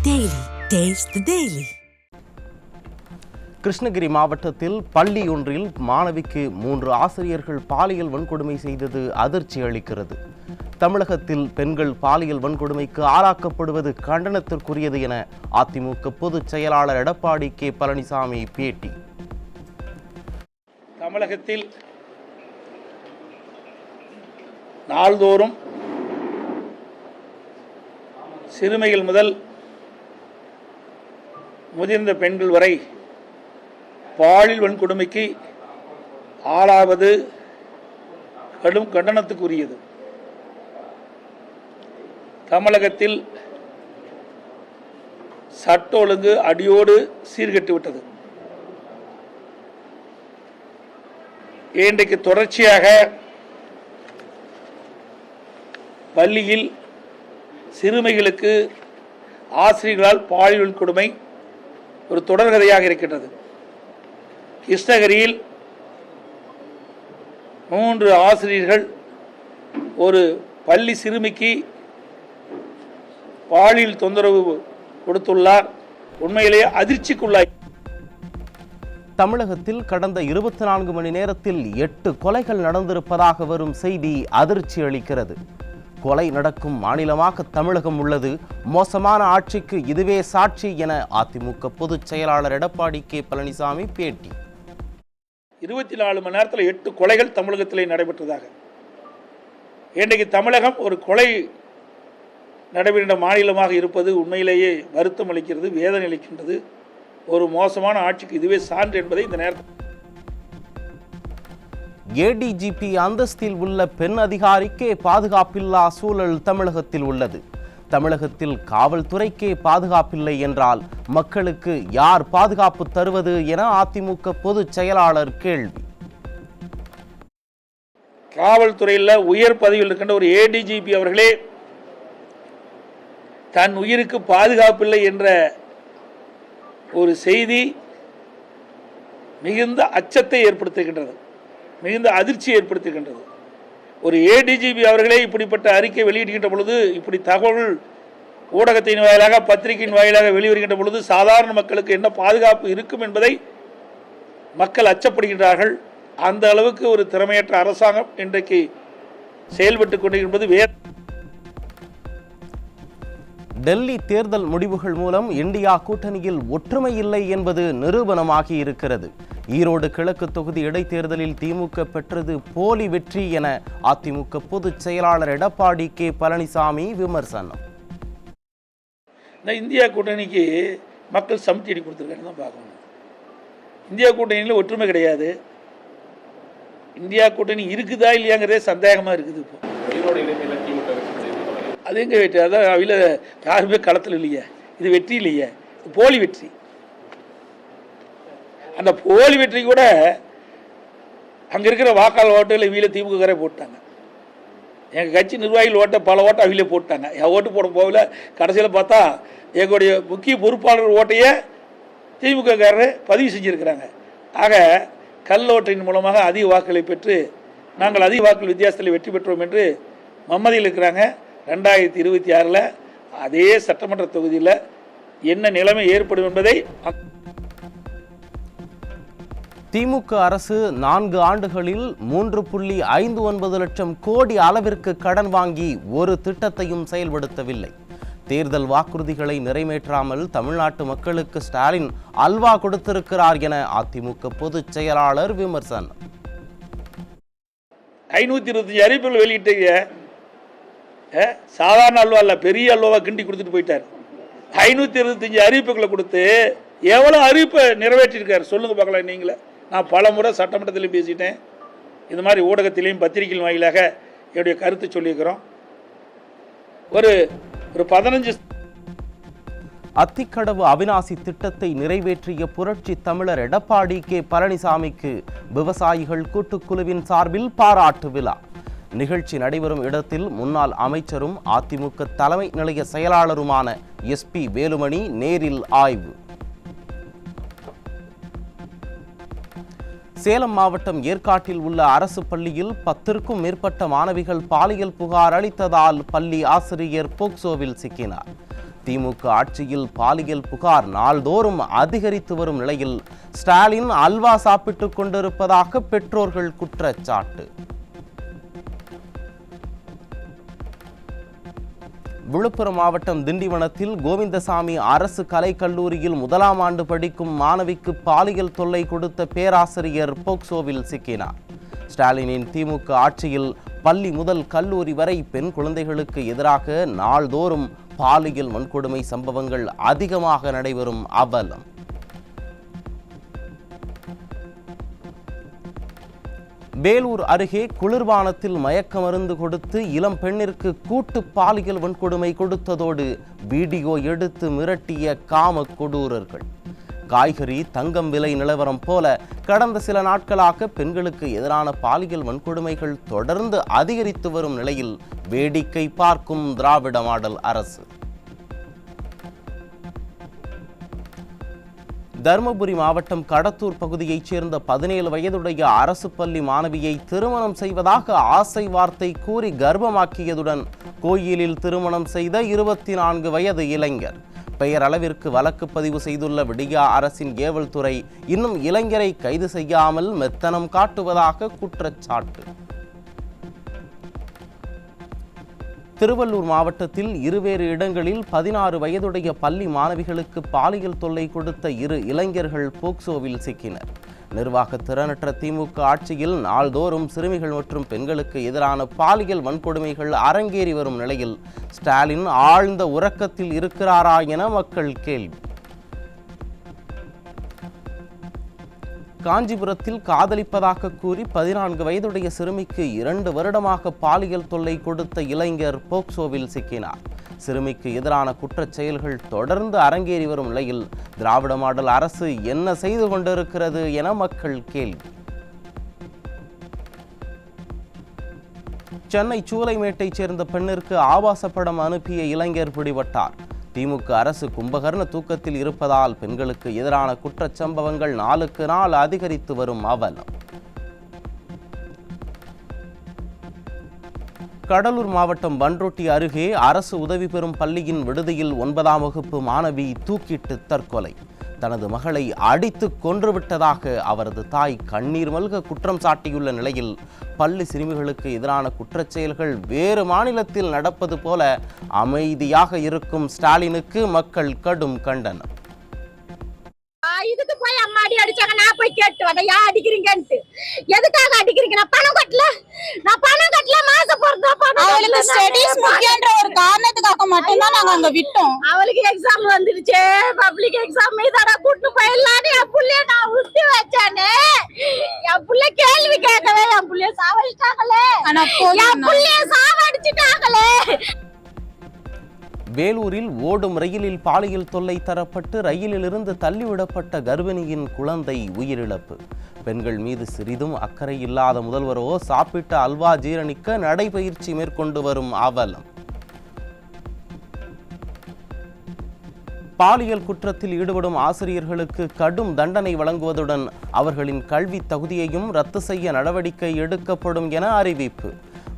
Daily. Taste the Daily. Krishnagiri மாவட்டத்தில் பள்ளி ஒன்றில் மாணவிக்கு 3 ஆசிரியர்கள் பாலியல் வன்கொடுமை செய்தது அதிர்ச்சி அளிக்கிறது. தமிழகத்தில் பெண்கள் பாலியல் வன்கொடுமைக்கு ஆளாக்கப்படுவது கண்டனத்திற்குரியது என அதிமுக பொதுச் செயலாளர் எடப்பாடி கே பழனிசாமி பேட்டி. தமிழகத்தில் நாள்தோறும் சிறுமிகள் முதல் முதிர்ந்த பெண்கள் வரை பாலியல் வன்கொடுமைக்கு ஆளாவது கடும் கண்டனத்துக்குரியது. தமிழகத்தில் சட்ட ஒழுங்கு அடியோடு சீர்கெட்டுவிட்டது. இன்றைக்கு தொடர்ச்சியாக பள்ளியில் சிறுமிகளுக்கு ஆசிரியர்களால் பாலியல் வன்கொடுமை ஒரு தொடர்கதையாக இருக்கின்றது. கிருஷ்ணகிரியில் 3 ஆசிரியர்கள் ஒரு பள்ளி சிறுமிக்கு பாலியல் தொந்தரவு கொடுத்துள்ளார். உண்மையிலேயே அதிர்ச்சிக்குள்ளாய். தமிழகத்தில் கடந்த 24 மணி நேரத்தில் 8 கொலைகள் நடந்திருப்பதாக வரும் செய்தி அதிர்ச்சி அளிக்கிறது. கொலை நடக்கும் மாநிலமாக தமிழகம் உள்ளது. மோசமான ஆட்சிக்கு இதுவே சாட்சி என அதிமுக பொதுச் செயலாளர் எடப்பாடி கே பழனிசாமி பேட்டி. 24 மணி நேரத்தில் 8 கொலைகள் தமிழகத்திலே நடைபெற்றதாக. இன்றைக்கு தமிழகம் ஒரு கொலை நடைபெறுகின்ற மாநிலமாக இருப்பது உண்மையிலேயே வருத்தம் அளிக்கிறது, வேதனை அளிக்கின்றது. ஒரு மோசமான ஆட்சிக்கு இதுவே சான்று என்பதை இந்த நேரத்தில் ஏடிஜிபி அந்தஸ்தில் உள்ள பெண் அதிகாரிக்கே பாதுகாப்பில்லா சூழல் தமிழகத்தில் உள்ளது. தமிழகத்தில் காவல்துறைக்கே பாதுகாப்பில்லை என்றால் மக்களுக்கு யார் பாதுகாப்பு தருவது என அதிமுக பொதுச் செயலாளர் கேள்வி. காவல்துறையில் உயர் பதவியில் இருக்கின்ற ஒரு ஏடிஜிபி அவர்களே தன் உயிருக்கு பாதுகாப்பில்லை என்ற ஒரு செய்தி மிகுந்த அச்சத்தை ஏற்படுத்துகின்றது, மிகுந்த அதிர்ச்சியை ஏற்படுத்துகின்றது. ஒரு ஏடிஜிபி அவர்களே இப்படிப்பட்ட அறிக்கை வெளியிடுகின்ற பொழுது, இப்படி தகவல் ஊடகத்தின் வாயிலாக பத்திரிகையின் வாயிலாக வெளிவருகின்ற பொழுது சாதாரண மக்களுக்கு என்ன பாதுகாப்பு இருக்கும் என்பதை மக்கள் அச்சப்படுகின்றார்கள். அந்த அளவுக்கு ஒரு திறமையற்ற அரசாங்கம் இன்றைக்கு செயல்பட்டுக் கொண்டிருப்பது வேறு. டெல்லி தேர்தல் முடிவுகள் மூலம் இந்தியா கூட்டணியில் ஒற்றுமை இல்லை என்பது நிரூபணமாகி இருக்கிறது. ஈரோடு கிழக்கு தொகுதி இடைத்தேர்தலில் திமுக பெற்றது போலி வெற்றி என அதிமுக பொதுச் செயலாளர் எடப்பாடி கே பழனிசாமி விமர்சனம். இந்தியா கூட்டணிக்கு மக்கள் சமட்டி அடி கொடுத்துருக்காங்க தான் பார்க்கணும். இந்தியா கூட்டணியில் ஒற்றுமை கிடையாது. இந்தியா கூட்டணி இருக்குதா இல்லையாங்கிறதே சந்தேகமாக இருக்குது. இப்போ அது எங்கே வெற்றி? அதான் அவையில் யாருமே களத்தில் இல்லையே. இது வெற்றி இல்லையே, போலி வெற்றி. அந்த போலி வெற்றி கூட அங்கே இருக்கிற வாக்காளர் ஓட்டுகளை வீல திமுக போட்டாங்க. எங்கள் கட்சி நிர்வாகிகள் ஓட்ட பல ஓட்டை அவிலே போட்டாங்க. என் ஓட்டு போட போகல. கடைசியில் பார்த்தா எங்களுடைய முக்கிய பொறுப்பாளர் ஓட்டையே திமுககாரர் பதிவு செஞ்சுருக்கிறாங்க. ஆக கல் ஓட்டின் மூலமாக அதிக வாக்குகளை பெற்று நாங்கள் அதிக வாக்குகள் வித்தியாசத்தில் வெற்றி பெற்றோம் என்று மம்மதியில் இருக்கிறாங்க. 2026 அதே சட்டமன்ற தொகுதியில் என்ன நிலைமை ஏற்படும் என்பதை திமுக அரசு 4 ஆண்டுகளில் 3.59 லட்சம் கோடி அளவிற்கு கடன் வாங்கி ஒரு திட்டத்தையும் செயல்படுத்தவில்லை. தேர்தல் வாக்குறுதிகளை நிறைவேற்றாமல் தமிழ்நாட்டு மக்களுக்கு ஸ்டாலின் அல்வா கொடுத்திருக்கிறார் என அதிமுக பொதுச் செயலாளர் விமர்சனம். 525 அறிவிப்புகள் வெளியிட்டீங்க. சாதாரண அல்வா இல்ல, பெரிய அல்வாவை கிண்டி கொடுத்துட்டு போயிட்டார். 525 அறிவிப்புகளை கொடுத்து எவ்வளவு அறிவிப்பை நிறைவேற்றிருக்காரு சொல்லுங்க பார்க்கலாம். நீங்களே, நான் பல முறை சட்டமன்றத்திலையும் பேசிட்டேன், இந்த மாதிரி ஊடகத்திலையும் பத்திரிகையின் வாயிலாக என்னுடைய கருத்து சொல்லியிருக்கிறோம். ஒரு 15 அத்திக்கடவு அவிநாசி திட்டத்தை நிறைவேற்றிய புரட்சி தமிழர் எடப்பாடி கே பழனிசாமிக்கு விவசாயிகள் கூட்டுக்குழுவின் சார்பில் பாராட்டு விழா. நிகழ்ச்சி நடைபெறும் இடத்தில் முன்னாள் அமைச்சரும் அதிமுக தலைமை நிலைய செயலாளருமான SP வேலுமணி நேரில் ஆய்வு. சேலம் மாவட்டம் ஏற்காட்டில் உள்ள அரசு பள்ளியில் 10க்கும் மேற்பட்ட மாணவிகள் பாலியல் புகார் அளித்ததால் பள்ளி ஆசிரியர் போக்சோவில் சிக்கினார். திமுக ஆட்சியில் பாலியல் புகார் நாள்தோறும் அதிகரித்து வரும் நிலையில் ஸ்டாலின் அல்வா சாப்பிட்டுக் கொண்டிருப்பதாக பெற்றோர்கள் குற்றச்சாட்டு. விழுப்புரம் மாவட்டம் திண்டிவனத்தில் கோவிந்தசாமி அரசு கலைக்கல்லூரியில் 1ஆம் ஆண்டு படிக்கும் மாணவிக்கு பாலியல் தொல்லை கொடுத்த பேராசிரியர் போக்சோவில் சிக்கினார். ஸ்டாலினின் திமுக ஆட்சியில் பள்ளி முதல் கல்லூரி வரை பெண் குழந்தைகளுக்கு எதிராக நாள்தோறும் பாலியல் வன்கொடுமை சம்பவங்கள் அதிகமாக நடைபெறும் அவலம். வேலூர் அருகே குளிர்பானத்தில் மயக்க மருந்து கொடுத்து இளம் பெண்ணிற்கு கூட்டு பாலியல் வன்கொடுமை கொடுத்ததோடு வீடியோ எடுத்து மிரட்டிய காம கொடூரர்கள். காய்கறி தங்கம் விலை நிலவரம் போல கடந்த சில நாட்களாக பெண்களுக்கு எதிரான பாலியல் வன்கொடுமைகள் தொடர்ந்து அதிகரித்து வரும் நிலையில் வேடிக்கை பார்க்கும் திராவிட மாடல் அரசு. தருமபுரி மாவட்டம் கடத்தூர் பகுதியைச் சேர்ந்த 17 வயதுடைய அரசு பள்ளி மாணவியை திருமணம் செய்வதாக ஆசை வார்த்தை கூறி கர்ப்பமாக்கியதுடன் கோயிலில் திருமணம் செய்த 24 வயது இளைஞர். பெயரளவிற்கு வழக்கு பதிவு செய்துள்ள விடியா அரசின் ஏவல் துறை இன்னும் இளைஞரை கைது செய்யாமல் மெத்தனம் காட்டுவதாக குற்றச்சாட்டு. திருவள்ளூர் மாவட்டத்தில் இருவேறு இடங்களில் 16 வயதுடைய பள்ளி மாணவிகளுக்கு பாலியல் தொல்லை கொடுத்த 2 இளைஞர்கள் போக்சோவில் சிக்கினர். நிர்வாக திறனற்ற திமுக ஆட்சியில் நாள்தோறும் சிறுமிகள் மற்றும் பெண்களுக்கு எதிரான பாலியல் வன்கொடுமைகள் அரங்கேறி வரும் நிலையில் ஸ்டாலின் ஆழ்ந்த உறக்கத்தில் இருக்கிறாரா என மக்கள் கேள்வி. காஞ்சிபுரத்தில் காதலிப்பதாக கூறி 14 வயதுடைய சிறுமிக்கு 2 வருடமாக பாலியல் தொல்லை கொடுத்த இளைஞர் போக்சோவில் சிக்கினார். சிறுமிக்கு எதிரான குற்றச் செயல்கள் தொடர்ந்து அரங்கேறி வரும் நிலையில் திராவிட மாடல் அரசு என்ன செய்து கொண்டிருக்கிறது என மக்கள் கேள்வி. சென்னை சூளைமேட்டைச் சேர்ந்த பெண்ணிற்கு ஆபாச படம் அனுப்பிய இளைஞர் பிடிபட்டார். திமுக அரசு கும்பகர்ண தூக்கத்தில் இருப்பதால் பெண்களுக்கு எதிரான குற்றச் சம்பவங்கள் நாளுக்கு நாள் அதிகரித்து வரும் அவலம். கடலூர் மாவட்டம் பன்ருட்டி அருகே அரசு உதவி பெறும் பள்ளியின் விடுதியில் 9ஆம் வகுப்பு மாணவி தூக்கிட்டு தற்கொலை. தனது மகளை அடித்து கொன்றுவிட்டதாக அவரது தாய் கண்ணீர் மல்க குற்றம் சாட்டியுள்ள நிலையில் பள்ளி சிறுமிகளுக்கு எதிரான குற்றச் செயல்கள் வேறு மாநிலத்தில் நடப்பது போல அமைதியாக இருக்கும் ஸ்டாலினுக்கு மக்கள் கடும் கண்டனம். இதுக்கு போய் அம்மாடி அடிச்சாங்க, நான் போய் கேட்டு வந்தேன், ஏன் அடிக்கிறீங்கன்ட்டு. எதுக்காக அடிக்கிறீங்க? நான் பணம் கட்டல மாசம் போறதா அவளுக்கு ஸ்டடீஸ் முக்கியன்ற ஒரு காரணத்துக்காக மட்டும்தான் நாங்க அங்க விட்டோம். அவளுக்கு எக்ஸாம் வந்துருச்சு, பப்ளிக் எக்ஸாம் மீதான கூட்டு போயிடலான்னு என் புள்ளைய நான் விட்டு வச்சானே. என் புள்ள கேள்வி கேட்கவே என் புள்ளைய சாவடிச்சிட்டாங்களே, என் புள்ளைய சாவடிச்சிட்டாங்களே. வேலூரில் ஓடும் ரயிலில் பாலியல் தொல்லை தரப்பட்டு ரயிலிலிருந்து தள்ளிவிடப்பட்ட கர்ப்பிணியின் குழந்தை உயிரிழப்பு. பெண்கள் மீது சிறிதும் அக்கறை இல்லாத முதல்வரோ சாப்பிட்ட அல்வா ஜீரணிக்க நடைபயிற்சி மேற்கொண்டு வரும் அவலம். பாலியல் குற்றத்தில் ஈடுபடும் ஆசிரியர்களுக்கு கடும் தண்டனை வழங்குவதுடன் அவர்களின் கல்வி தகுதியையும் ரத்து செய்ய நடவடிக்கை எடுக்கப்படும் என அறிவிப்பு.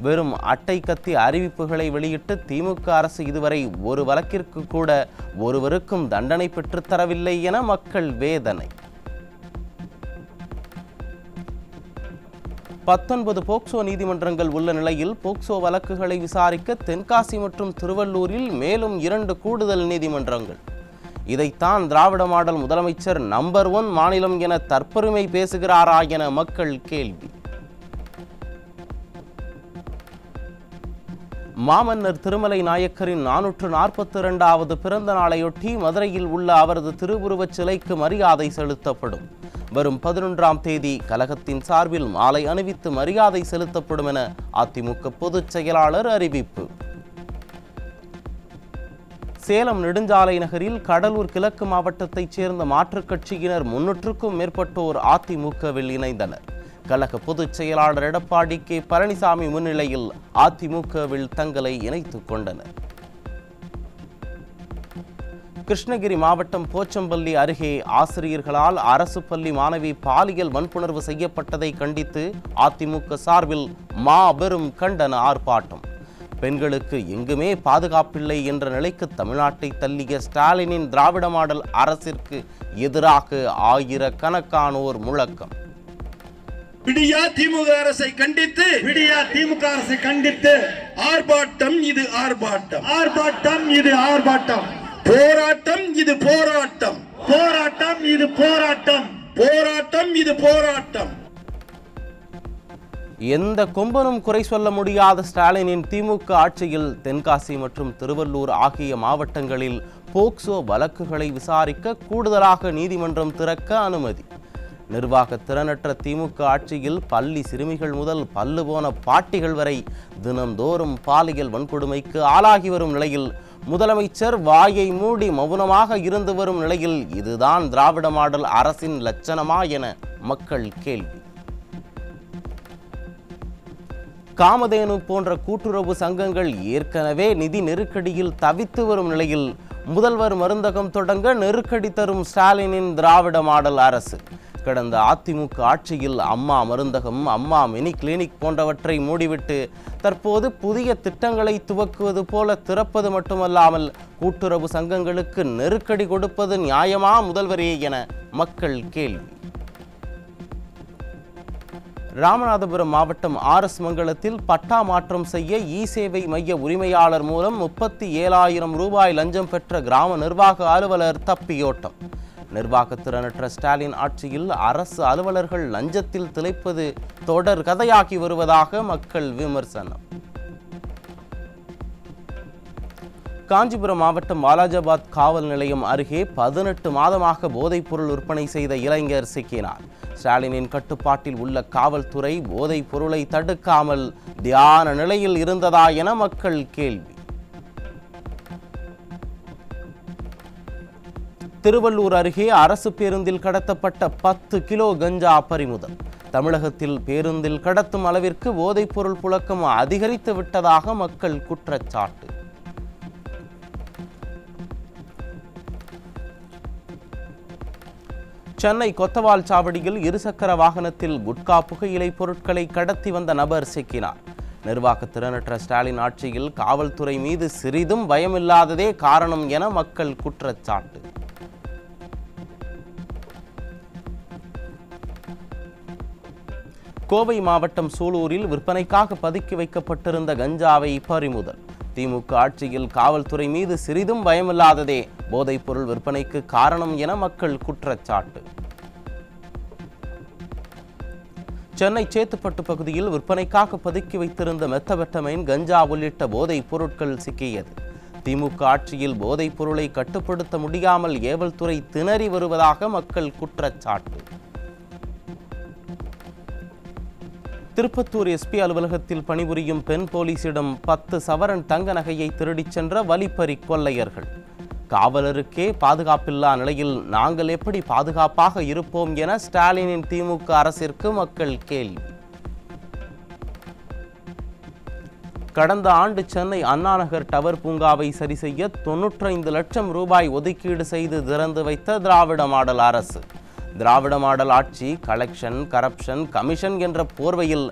வெறும் அட்டை கத்தி அறிவிப்புகளை வெளியிட்டு திமுக அரசு இதுவரை ஒரு வழக்கிற்கு கூட ஒருவருக்கும் தண்டனை பெற்றுத்தரவில்லை என மக்கள் வேதனை. 19 போக்சோ நீதிமன்றங்கள் உள்ள நிலையில் போக்சோ வழக்குகளை விசாரிக்க தென்காசி மற்றும் திருவள்ளூரில் மேலும் 2 கூடுதல் நீதிமன்றங்கள். இதைத்தான் திராவிட மாடல் முதலமைச்சர் நம்பர் 1 மாநிலம் என தற்பெருமை பேசுகிறாரா என மக்கள் கேள்வி. மாமன்னர் திருமலை நாயக்கரின் 442வது பிறந்த நாளையொட்டி மதுரையில் உள்ள அவரது திருவுருவச் சிலைக்கு மரியாதை செலுத்தப்படும். வரும் 11ஆம் தேதி கழகத்தின் சார்பில் மாலை அணிவித்து மரியாதை செலுத்தப்படும் என அதிமுக பொதுச் செயலாளர் அறிவிப்பு. சேலம் நெடுஞ்சாலை நகரில் கடலூர் கிழக்கு மாவட்டத்தைச் சேர்ந்த மாற்றுக் கட்சியினர் 300க்கும் மேற்பட்டோர் அதிமுகவில் இணைந்தனர். கழக பொதுச் செயலாளர் எடப்பாடி கே பழனிசாமி முன்னிலையில் அதிமுகவில் தங்களை இணைத்துக் கொண்டனர். கிருஷ்ணகிரி மாவட்டம் போச்சம்பள்ளி அருகே ஆசிரியர்களால் அரசு பள்ளி மாணவி பாலியல் வன்புணர்வு செய்யப்பட்டதை கண்டித்து அதிமுக சார்பில் மாபெரும் கண்டன ஆர்ப்பாட்டம். பெண்களுக்கு எங்குமே பாதுகாப்பில்லை என்ற நிலைக்கு தமிழ்நாட்டை தள்ளிய ஸ்டாலினின் திராவிட மாடல் அரசிற்கு எதிராக ஆயிரக்கணக்கானோர் முழக்கம். விடியா திமுக அரசை கண்டித்து ஆர்ப்பாட்டம் இது ஆர்ப்பாட்டம், ஆர்ப்பாட்டம் இது ஆர்ப்பாட்டம், போராட்டம் இது போராட்டம், போராட்டம் இது போராட்டம், போராட்டம் இது போராட்டம். எந்த கொம்பனும் குறை சொல்ல முடியாத ஸ்டாலினின் திமுக ஆட்சியில் தென்காசி மற்றும் திருவள்ளூர் ஆகிய மாவட்டங்களில் போக்சோ வழக்குகளை விசாரிக்க கூடுதலாக நீதிமன்றம் திறக்க அனுமதி. நிர்வாக திறனற்ற திமுக ஆட்சியில் பள்ளி சிறுமிகள் முதல் பல்லு போன பாட்டிகள் வரை தினம்தோறும் பாலியல் வன்கொடுமைக்கு ஆளாகி வரும் நிலையில் முதலமைச்சர் வாயை மூடி மௌனமாக இருந்து வரும் நிலையில் இதுதான் திராவிட மாடல் அரசின் லட்சணமா என மக்கள் கேள்வி. காமதேனு போன்ற கூட்டுறவு சங்கங்கள் ஏற்கனவே நிதி நெருக்கடியில் தவித்து வரும் நிலையில் முதல்வர் மருந்தகம் தொடங்க நெருக்கடி தரும் ஸ்டாலினின் திராவிட மாடல் அரசு. கடந்த அதிமுக ஆட்சியில் அம்மா மருந்தகம், அம்மா மினி கிளினிக் போன்றவற்றை மூடிவிட்டு தற்போது புதிய திட்டங்களை துவக்குவது போல திறப்பது மட்டுமல்லாமல் கூட்டுறவு சங்கங்களுக்கு நெருக்கடி கொடுப்பது நியாயமா முதல்வரே என மக்கள் கேள்வி. ராமநாதபுரம் மாவட்டம் RS மங்கலத்தில் பட்டா மாற்றம் செய்ய இ-சேவை மைய உரிமையாளர் மூலம் 37,000 ரூபாய் லஞ்சம் பெற்ற கிராம நிர்வாக அலுவலர் தப்பியோட்டம். நிர்வாக திறனற்ற ஸ்டாலின் ஆட்சியில் அரசு அலுவலர்கள் லஞ்சத்தில் திளைப்பது தொடர் கதையாகி வருவதாக மக்கள் விமர்சனம். காஞ்சிபுரம் மாவட்டம் வாலாஜாபாத் காவல் நிலையம் அருகே 18 மாதமாக போதைப்பொருள் விற்பனை செய்த இளைஞர் சிக்கினார். ஸ்டாலினின் கட்டுப்பாட்டில் உள்ள காவல்துறை போதைப் பொருளை தடுக்காமல் தியான நிலையில் இருந்ததா என மக்கள் கேள்வி. திருவள்ளூர் அருகே அரசு பேருந்தில் கடத்தப்பட்ட 10 கிலோ கஞ்சா பறிமுதல். தமிழகத்தில் பேருந்தில் கடத்தும் அளவிற்கு போதைப் பொருள் புழக்கம் அதிகரித்து விட்டதாக மக்கள் குற்றச்சாட்டு. சென்னை கொத்தவால் சாவடியில் இருசக்கர வாகனத்தில் குட்கா புகையிலை பொருட்களை கடத்தி வந்த நபர் சிக்கினார். நிர்வாக திறனற்ற ஸ்டாலின் ஆட்சியில் காவல்துறை மீது சிறிதும் பயமில்லாததே காரணம் என மக்கள் குற்றச்சாட்டு. கோவை மாவட்டம் சூலூரில் விற்பனைக்காக பதுக்கி வைக்கப்பட்டிருந்த கஞ்சாவை பறிமுதல். திமுக ஆட்சியில் காவல்துறை மீது சிறிதும் பயமில்லாததே போதைப் பொருள் விற்பனைக்கு காரணம் என மக்கள் குற்றச்சாட்டு. சென்னை சேத்துப்பட்டு பகுதியில் விற்பனைக்காக பதுக்கி வைத்திருந்த மெத்தபெட்டமைன், கஞ்சா உள்ளிட்ட போதைப் பொருட்கள் சிக்கியது. திமுக ஆட்சியில் போதைப் பொருளை கட்டுப்படுத்த முடியாமல் ஏவல்துறை திணறி வருவதாக மக்கள் குற்றச்சாட்டு. திருப்பத்தூர் SP அலுவலகத்தில் பணிபுரியும் பெண் போலீசிடம் 10 சவரன் தங்க நகையை திருடிச் சென்ற வழிப்பறி கொள்ளையர்கள். காவலருக்கே பாதுகாப்பில்லா நிலையில் நாங்கள் எப்படி பாதுகாப்பாக இருப்போம் என ஸ்டாலினின் திமுக அரசிற்கு மக்கள் கேள்வி. கடந்த ஆண்டு சென்னை அண்ணாநகர் டவர் பூங்காவை சரி செய்ய 95 லட்சம் ரூபாய் ஒதுக்கீடு செய்து திறந்து வைத்த திராவிட மாடல் அரசு. திராவிட மாடல் ஆட்சி கலெக்ஷன், கரப்ஷன், கமிஷன் என்ற போர்வையில்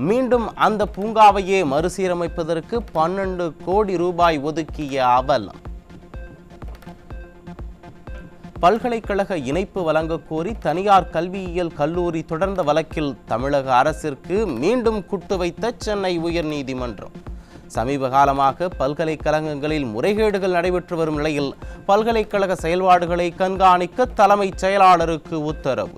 மீண்டும் அந்த பூங்காவையே மறுசீரமைப்பதற்கு 12 கோடி ரூபாய் ஒதுக்கிய அவலம். பல்கலைக்கழக இணைப்பு வழங்க கோரி தனியார் கல்வியியல் கல்லூரி தொடர்ந்த வழக்கில் தமிழக அரசிற்கு மீண்டும் குட்டு வைத்த சென்னை உயர்நீதிமன்றம். சமீப காலமாக பல்கலைக்கழகங்களில் முறைகேடுகள் நடைபெற்று வரும் நிலையில் பல்கலைக்கழக செயல்பாடுகளை கண்காணிக்க தலைமைச் செயலாளருக்கு உத்தரவு.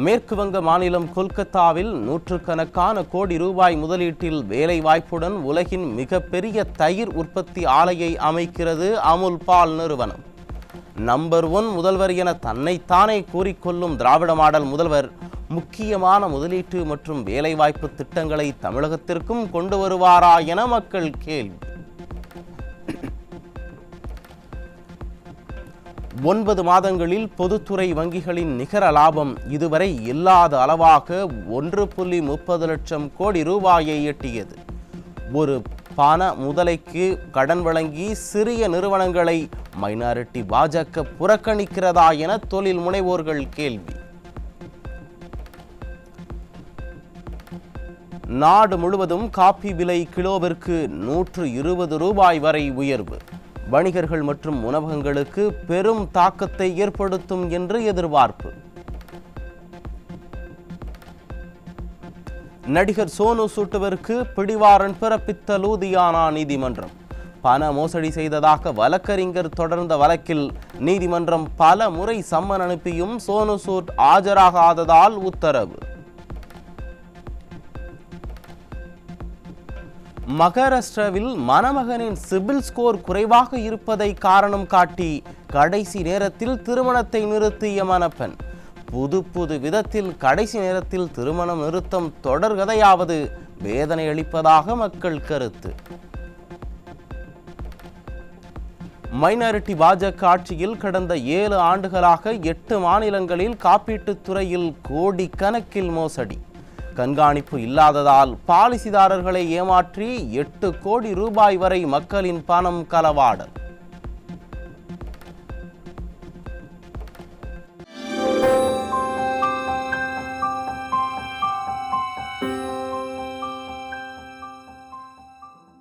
மேற்கு வங்க மாநிலம் கொல்கத்தாவில் நூற்றுக்கணக்கான கோடி ரூபாய் முதலீட்டில் வேலை வாய்ப்புடன் உலகின் மிகப்பெரிய தயிர் உற்பத்தி ஆலையை அமைக்கிறது அமுல் பால் நிறுவனம். நம்பர் 1 முதல்வர் என தன்னைத்தானே கூறிக்கொள்ளும் திராவிட மாடல் முதல்வர் முக்கியமான முதலீட்டு மற்றும் வேலைவாய்ப்பு திட்டங்களை தமிழகத்திற்கும் கொண்டு வருவாரா என மக்கள் கேள்வி. 9 மாதங்களில் பொதுத்துறை வங்கிகளின் நிகர லாபம் இதுவரை இல்லாத அளவாக 1.30 லட்சம் கோடி ரூபாயை எட்டியது. ஒரு பண முதலைக்கு கடன் வழங்கி சிறிய நிறுவனங்களை மைனாரிட்டி பாஜக புறக்கணிக்கிறதா என தொழில் முனைவோர்கள் கேள்வி. நாடு முழுவதும் காபி விலை கிலோவிற்கு 120 ரூபாய் வரை உயர்வு. வணிகர்கள் மற்றும் உணவகங்களுக்கு பெரும் தாக்கத்தை ஏற்படுத்தும் என்று எதிர்பார்ப்பு. நடிகர் சோனு சூட்டுவிற்கு பிடிவாரண்ட் பிறப்பித்த லூதியானா நீதிமன்றம். பண மோசடி செய்ததாக வழக்கறிஞர் தொடர்ந்த வழக்கில் நீதிமன்றம் பல முறை சம்மன் அனுப்பியும் சோனு சூட் ஆஜராகாததால் உத்தரவு. மகாராஷ்டிராவில் மணமகனின் சிபில் ஸ்கோர் குறைவாக இருப்பதை காரணம் காட்டி கடைசி நேரத்தில் திருமணத்தை நிறுத்திய மணப்பெண். புது விதத்தில் கடைசி நேரத்தில் திருமணம் நிறுத்தம் தொடர்கதையாவது வேதனை அளிப்பதாக மக்கள் கருத்து. மைனாரிட்டி பாஜக ஆட்சியில் கடந்த 7 ஆண்டுகளாக 8 மாநிலங்களில் காப்பீட்டுத் துறையில் கோடிக்கணக்கில் மோசடி. கண்காணிப்பு இல்லாததால் பாலிசிதாரர்களை ஏமாற்றி 8 கோடி ரூபாய் வரை மக்களின் பணம் களவாடல்.